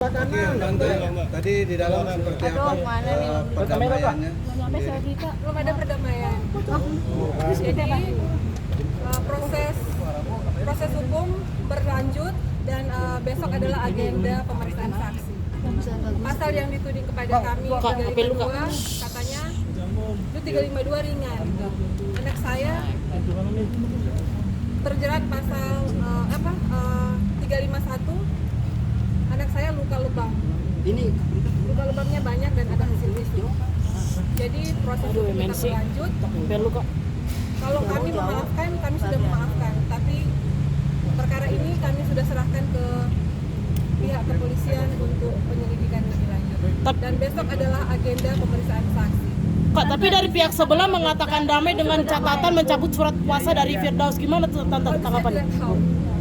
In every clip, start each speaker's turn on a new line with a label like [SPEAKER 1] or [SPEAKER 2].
[SPEAKER 1] Oke, Tante, tadi di dalam seperti apa perdamaiannya?
[SPEAKER 2] Belum ada perdamaian. Jadi proses hukum berlanjut dan besok adalah agenda pemeriksaan saksi. Pasal yang dituding kepada kami 352 katanya itu 352 ringan. Anak saya terjerat pasal 351. Anak saya luka lebam. Luka lebamnya banyak dan ada hasil visum. Jadi proses hukum tetap berlanjut. Kalau kami memaafkan, kami sudah memaafkan. Tapi perkara ini kami sudah serahkan ke pihak kepolisian untuk penyelidikan lebih lanjut. Dan besok adalah agenda pemeriksaan saksi.
[SPEAKER 3] Kak, tapi dari pihak sebelah mengatakan damai dengan catatan mencabut surat kuasa dari Firdaus. Gimana tuh tanggapannya?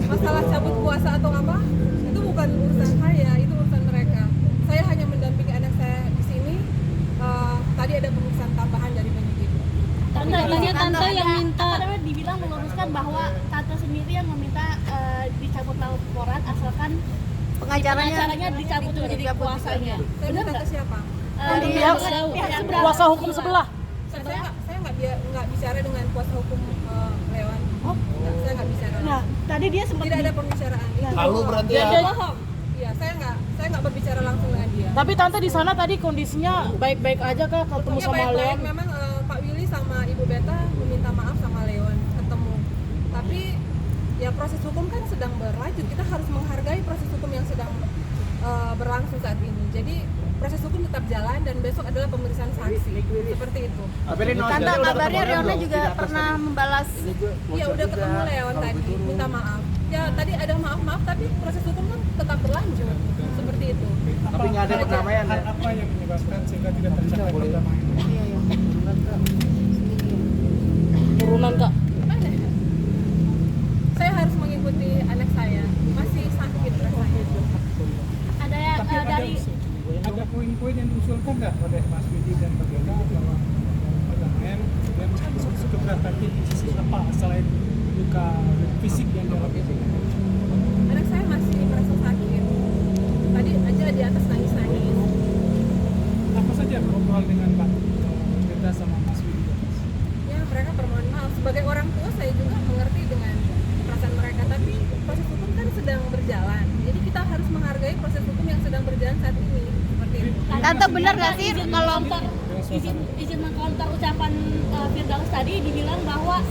[SPEAKER 2] Masalah cabut kuasa atau apa? Itu bukan urusan saya, itu urusan mereka. Saya hanya mendampingi anak saya di sini. Tadi ada pemeriksaan tambahan dari penyidik.
[SPEAKER 4] Tante yang minta dibilang meluruskan bahwa tante sendiri yang meminta dicabut laporan asalkan pengacaranya dicabut menjadi kuasanya.
[SPEAKER 2] Saya minta ke siapa?
[SPEAKER 3] Pihak kuasa hukum sebelah.
[SPEAKER 2] Saya nggak bicara dengan kuasa hukum Leon. Saya nggak bicara.
[SPEAKER 4] Nah, tadi dia sempat
[SPEAKER 2] tidak ada pembicaraan.
[SPEAKER 1] Lalu berarti
[SPEAKER 2] bohong. Iya, saya nggak berbicara langsung dengan dia.
[SPEAKER 3] Tapi tante di sana tadi kondisinya baik-baik aja kah ketemu sama Leon?
[SPEAKER 2] Memang Pak Willy sama Ibu Beta meminta maaf sama Leon ketemu. Tapi ya proses hukum kan sedang berlanjut. Kita harus menghargai proses hukum yang sedang berlangsung saat ini. Jadi proses hukum tetap jalan dan besok adalah pemeriksaan saksi. Seperti itu.
[SPEAKER 4] Tante kabarnya Riona juga pernah membalas.
[SPEAKER 2] Iya, udah ketemu Leon tadi, minta maaf. Ya tadi ada maaf tapi proses hukum kan tetap berlanjut. Seperti itu.
[SPEAKER 1] Tapi nggak ada perdamaian ya?
[SPEAKER 5] Apa yang menyebabkan sehingga tidak tercapai perdamaian?
[SPEAKER 3] Turunan Kak.
[SPEAKER 2] Saya harus mengikuti anak saya, masih sakit rasanya.
[SPEAKER 4] Ada dari
[SPEAKER 5] Ada poin-poin yang diusulkan nggak oleh Mas Widi dan Pak Beda bahwa perdamaian dan keberatan di sisi apa selain luka fisik yang dialami?
[SPEAKER 2] Anak saya masih merasa sakit. Tadi aja di atas nangis-nangis.
[SPEAKER 5] Apa saja ngobrol dengan Pak Beda sama Mas Widi?
[SPEAKER 2] Ya mereka permohon maaf. Sebagai orang tua saya juga mengerti dengan perasaan mereka. Tapi proses hukum kan sedang berjalan. Jadi kita harus menghargai proses hukum yang sedang berjalan saat ini. Seperti itu.
[SPEAKER 4] Tante benar nggak sih kalau
[SPEAKER 6] izin mengkonter ucapan Firdaus tadi dibilang bahwa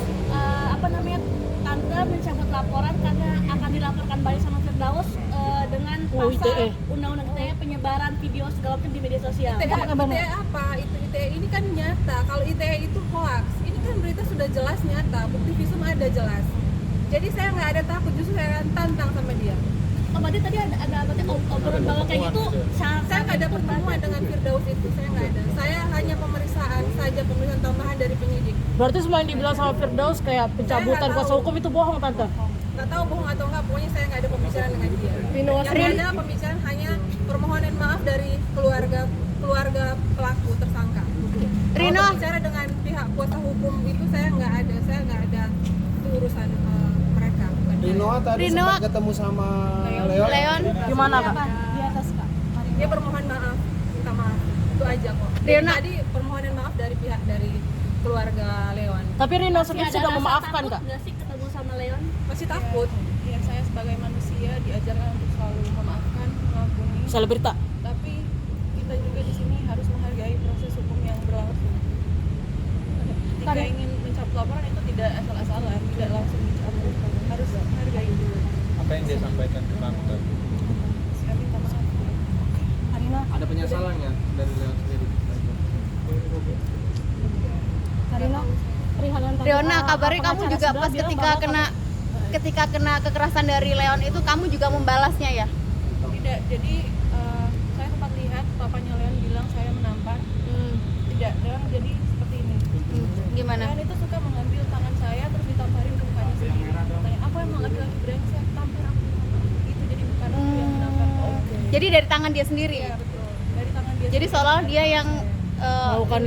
[SPEAKER 6] Tante mencabut laporan karena akan dilaporkan balik sama Firdaus dengan pasal undang-undang ITE penyebaran video segala macam di media sosial.
[SPEAKER 2] ITE apa? ITE ini kan nyata. Kalau ITE itu hoax, ini kan berita sudah jelas nyata. Bukti visum ada jelas. Jadi saya nggak ada takut, justru saya akan tantang sama dia.
[SPEAKER 6] Oh, berarti tadi ada obrolan bahwa kayak gitu.
[SPEAKER 2] Saya nggak ada pertemuan dengan Firdaus itu, saya nggak ada. Saya hanya pemeriksaan saja, pemeriksaan tambahan dari penyidik.
[SPEAKER 3] Berarti semua yang dibilang sama Firdaus kayak pencabutan kuasa hukum itu bohong Tante?
[SPEAKER 2] Nggak tahu bohong atau nggak, pokoknya saya nggak ada pembicaraan dengan dia. Yang ada pembicaraan hanya permohonan maaf dari keluarga pelaku tersangka.
[SPEAKER 4] Rino
[SPEAKER 2] Bicara dengan pihak kuasa hukum itu saya nggak ada itu urusan mereka.
[SPEAKER 1] Rinoa tadi sempat ketemu sama Leon.
[SPEAKER 3] Gimana Kak?
[SPEAKER 6] Di atas Kak.
[SPEAKER 2] Dia permohon maaf, minta maaf. Itu aja kok.
[SPEAKER 4] Rino.
[SPEAKER 2] Tadi permohonan maaf dari pihak dari keluarga Leon.
[SPEAKER 3] Tapi Rino sendiri sudah memaafkan Kak?
[SPEAKER 6] Nggak sih ketemu sama Leon?
[SPEAKER 2] Masih takut.
[SPEAKER 7] Ya, saya sebagai manusia diajarkan untuk selalu memaafkan, mengampuni.
[SPEAKER 3] Selebrita.
[SPEAKER 7] Tapi kita juga di sini harus menghargai proses hukum yang berlangsung. Ketika ingin mencabut laporan itu tidak asal-asalan, tidak langsung dicabut. Harus menghargai dulu.
[SPEAKER 1] Apa yang dia sampaikan ke kamu tadi?
[SPEAKER 7] Saya minta maaf.
[SPEAKER 1] Ada penyesalannya dari Leon sendiri?
[SPEAKER 4] Riona, kabarnya kamu juga pas ketika kena kekerasan dari Leon itu kamu juga membalasnya ya?
[SPEAKER 7] Tidak, jadi saya sempat lihat papanya Leon bilang saya menampar. Tidak, Leon jadi seperti ini.
[SPEAKER 4] Gimana?
[SPEAKER 7] Leon itu suka mengambil tangan saya terus ditamparin ke mukanya sendiri. Tanya, apa yang mau laki-laki brengsek? Tampar aku. Gitu, jadi bukan aku yang menampar.
[SPEAKER 4] Jadi dari tangan dia sendiri?
[SPEAKER 7] Iya, betul. Dari tangan dia.
[SPEAKER 4] Jadi seolah dia yang
[SPEAKER 3] Melakukan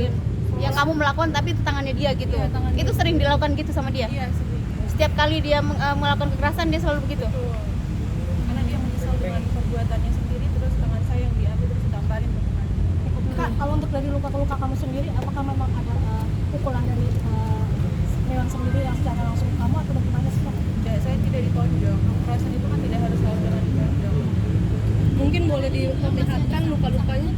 [SPEAKER 4] yang kamu melakukan tapi itu tangannya dia gitu.
[SPEAKER 7] Iya, tangan dia.
[SPEAKER 4] Itu sering dilakukan gitu sama dia?
[SPEAKER 7] Iya, sendiri.
[SPEAKER 4] Setiap kali dia melakukan kekerasan dia selalu begitu?
[SPEAKER 7] Betul. Karena dia menyesal dengan perbuatannya sendiri terus tangan
[SPEAKER 4] luka kamu sendiri, apakah memang ada pukulan dari Leon sendiri yang secara langsung ke kamu atau bagaimana sih?
[SPEAKER 7] Tidak, saya tidak ditonjok. Kekerasan itu kan tidak harus selalu dengan ditonjok.
[SPEAKER 6] Mungkin boleh diperlihatkan luka-lukanya.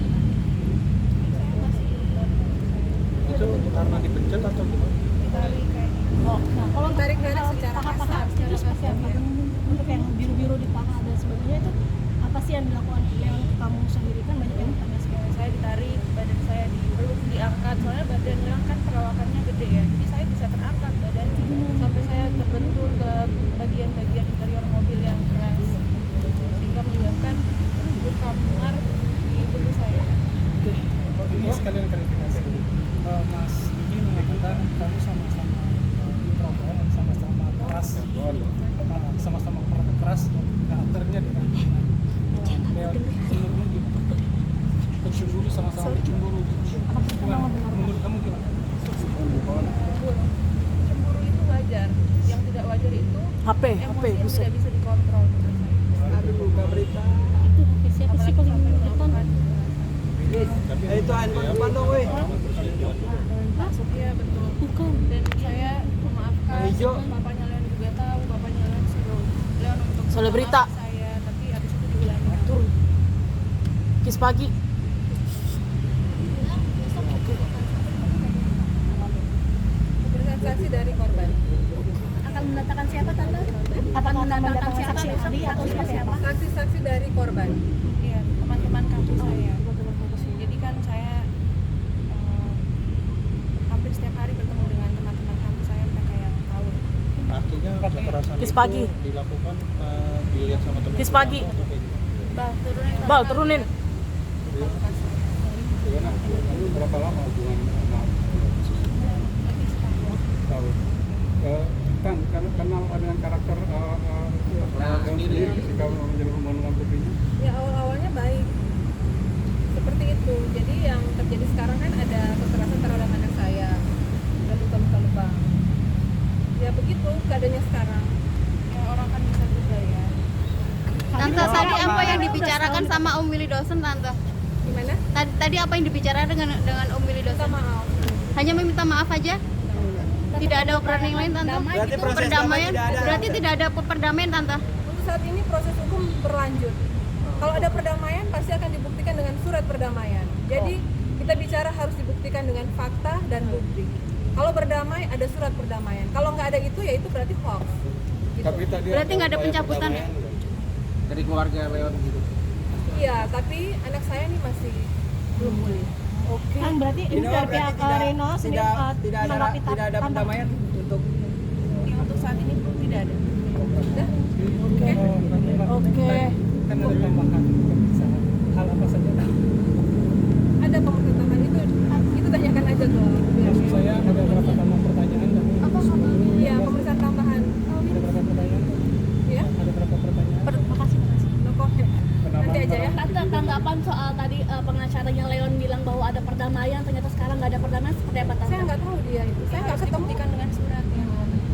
[SPEAKER 1] Itu karena dipencet atau gimana?
[SPEAKER 7] Ditarik kayak
[SPEAKER 4] Oh, nah kalau untuk
[SPEAKER 2] Tarik-tarik secara
[SPEAKER 4] paha-paha itu seperti apa? Untuk yang biru-biru di paha dan sebagainya itu apa sih yang dilakukan Leon ke kamu sendiri, kan banyak yang tanya sekarang.
[SPEAKER 7] saya ditarik, badan saya dipeluk, diangkat. Soalnya badan Leon kan perawakannya gede ya, jadi saya bisa terangkat badannya sampai saya terbentur ke bagian-bagian interior mobil yang keras, sehingga menyebabkan luka memar di tubuh saya.
[SPEAKER 5] Ini sekalian klarifikasi. Mas Diki mengatakan kamu sama-sama introvert, sama-sama keras, sama-sama keras karakternya dengan Leon sebenarnya gitu. Pencemburu, sama-sama pencemburu. Menurut kamu gimana?
[SPEAKER 7] Cemburu itu wajar, yang tidak wajar itu
[SPEAKER 3] HP
[SPEAKER 7] emosi yang
[SPEAKER 3] buset.
[SPEAKER 7] tidak bisa dikontrol menurut saya.
[SPEAKER 1] Aduh, buka berita.
[SPEAKER 4] Itu siapa sih paling depan?
[SPEAKER 1] Itu handphone depan dong, weh.
[SPEAKER 7] Iya betul.
[SPEAKER 4] Bukan.
[SPEAKER 7] Dan saya memaafkan,
[SPEAKER 1] Hijau.
[SPEAKER 7] bapaknya Leon juga tahu, bapaknya Leon suruh Leon untuk
[SPEAKER 3] Selebrita.
[SPEAKER 7] memaafkan saya, tapi habis itu diulangi.
[SPEAKER 3] Turun. Kis pagi.
[SPEAKER 2] Pemeriksaan saksi dari korban.
[SPEAKER 6] Akan mendatangkan siapa tante?
[SPEAKER 4] Apakah
[SPEAKER 6] Akan mendatangkan
[SPEAKER 4] mendatangkan
[SPEAKER 6] siapa
[SPEAKER 4] saksi
[SPEAKER 6] besok
[SPEAKER 4] ahli
[SPEAKER 6] atau
[SPEAKER 4] atau
[SPEAKER 6] siapa?
[SPEAKER 2] Saksi-saksi dari korban.
[SPEAKER 7] Iya, teman-teman kampus saya. Jadi kan saya hampir setiap hari bertemu dengan teman-teman kampus saya, mereka yang tahu.
[SPEAKER 1] Artinya kekerasan
[SPEAKER 3] Kis
[SPEAKER 1] itu
[SPEAKER 3] pagi.
[SPEAKER 1] dilakukan dilihat sama teman.
[SPEAKER 3] Kis pagi.
[SPEAKER 7] Bang, turunin.
[SPEAKER 3] Bal, turunin.
[SPEAKER 5] Lalu berapa lama hubungan sama tahun? Kan karena kenal dengan karakter Leon sendiri ketika menjalin hubungan dengan putrinya.
[SPEAKER 2] Ya awal-awalnya baik. Seperti itu. Jadi yang terjadi sekarang kan ada kekerasan terhadap anak saya. Ada luka-luka lebam. Ya begitu keadaannya sekarang.
[SPEAKER 7] Ya orang kan bisa berubah ya.
[SPEAKER 8] Tante, tadi apa yang dibicarakan sama Om Willy Dosen, Tante?
[SPEAKER 2] Gimana?
[SPEAKER 8] Tadi apa yang dibicarakan dengan Om Willy
[SPEAKER 2] Minta
[SPEAKER 8] Dosen?
[SPEAKER 2] maaf.
[SPEAKER 8] Hanya meminta maaf aja? Tidak ada operan yang lain, Tante?
[SPEAKER 1] Berarti proses
[SPEAKER 8] Perdamaian?
[SPEAKER 1] damai tidak ada.
[SPEAKER 8] Berarti tidak ada perdamaian, Tante?
[SPEAKER 2] Untuk saat ini proses hukum berlanjut. Kalau ada perdamaian pasti akan dibuktikan dengan surat perdamaian. Jadi kita bicara harus dibuktikan dengan fakta dan bukti. Kalau berdamai ada surat perdamaian. Kalau nggak ada itu ya itu berarti hoax. Gitu.
[SPEAKER 1] Tapi tadi
[SPEAKER 8] Berarti nggak ada pencabutan ya?
[SPEAKER 1] dari keluarga Leon gitu.
[SPEAKER 2] Iya, tapi anak saya ini masih belum pulih.
[SPEAKER 4] Kan berarti ini dari pihak Reno sendiri menanggapi
[SPEAKER 1] tidak ada pendamaian untuk
[SPEAKER 7] Ya, untuk saat ini tidak ada.
[SPEAKER 2] Udah?
[SPEAKER 3] Oke.
[SPEAKER 5] Kan ada tambahan pemeriksaan. Hal apa saja?
[SPEAKER 2] Ada pemeriksaan itu tanyakan aja ke
[SPEAKER 5] Maksud saya ada berapa tambah pertanyaan dan
[SPEAKER 2] Iya, pemeriksaan tambahan.
[SPEAKER 5] ada berapa pertanyaan?
[SPEAKER 2] Ya,
[SPEAKER 5] Ada berapa pertanyaan?
[SPEAKER 4] makasih.
[SPEAKER 2] no comment. Nanti aja ya.
[SPEAKER 6] Tante, tanggapan soal tadi pengacaranya Leon bilang bahwa ada perdamaian, ternyata sekarang nggak ada perdamaian, seperti apa tante?
[SPEAKER 2] Saya nggak tahu dia itu. Saya nggak
[SPEAKER 7] Harus
[SPEAKER 2] ketemu.
[SPEAKER 7] dibuktikan dengan surat ya.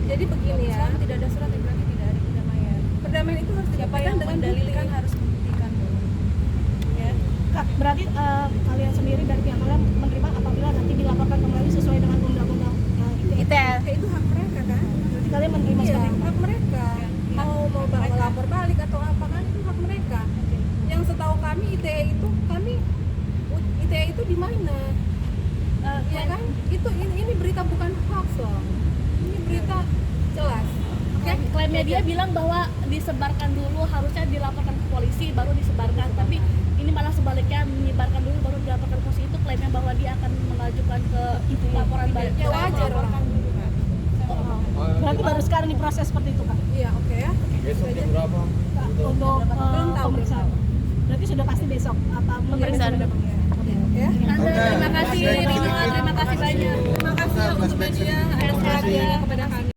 [SPEAKER 2] Jadi begini ya.
[SPEAKER 7] Selama tidak ada surat ya berarti tidak ada perdamaian.
[SPEAKER 2] Perdamaian itu harus
[SPEAKER 7] Siapa
[SPEAKER 2] dibuktikan
[SPEAKER 7] yang
[SPEAKER 2] dengan
[SPEAKER 7] mendalilkan
[SPEAKER 2] bukti.
[SPEAKER 7] harus membuktikan dulu. Ya.
[SPEAKER 4] Kak, berarti kalian sendiri dari pihak kalian menerima apabila nanti dilaporkan kembali sesuai dengan undang-undang ITE.
[SPEAKER 2] Ya, itu hak mereka kan.
[SPEAKER 4] Berarti kalian menerima
[SPEAKER 2] Iya,
[SPEAKER 4] sekarang.
[SPEAKER 2] hak mereka. Mau lapor balik atau apa kan itu hak mereka. Yang setahu kami ITE itu di mana? Ya kan? Itu ini berita bukan hoax loh. Ini berita jelas. Oke?
[SPEAKER 6] Klaimnya dia bilang bahwa disebarkan dulu, harusnya dilaporkan ke polisi baru disebarkan, tapi ini malah sebaliknya, menyebarkan dulu baru dilaporkan ke polisi. Itu klaimnya bahwa dia akan mengajukan ke laporan balik.
[SPEAKER 2] Ya wajar lah.
[SPEAKER 4] Berarti baru sekarang diproses seperti itu, Kak.
[SPEAKER 2] Iya, oke ya.
[SPEAKER 1] besok jam berapa?
[SPEAKER 4] Untuk
[SPEAKER 2] Belum tahu.
[SPEAKER 4] pemeriksaan. Berarti sudah pasti besok apa
[SPEAKER 8] Pemeriksaan.
[SPEAKER 2] Ya.
[SPEAKER 6] Tante, terima kasih Rino, terima kasih banyak.
[SPEAKER 2] Terima kasih untuk media atas perhatiannya kepada kami.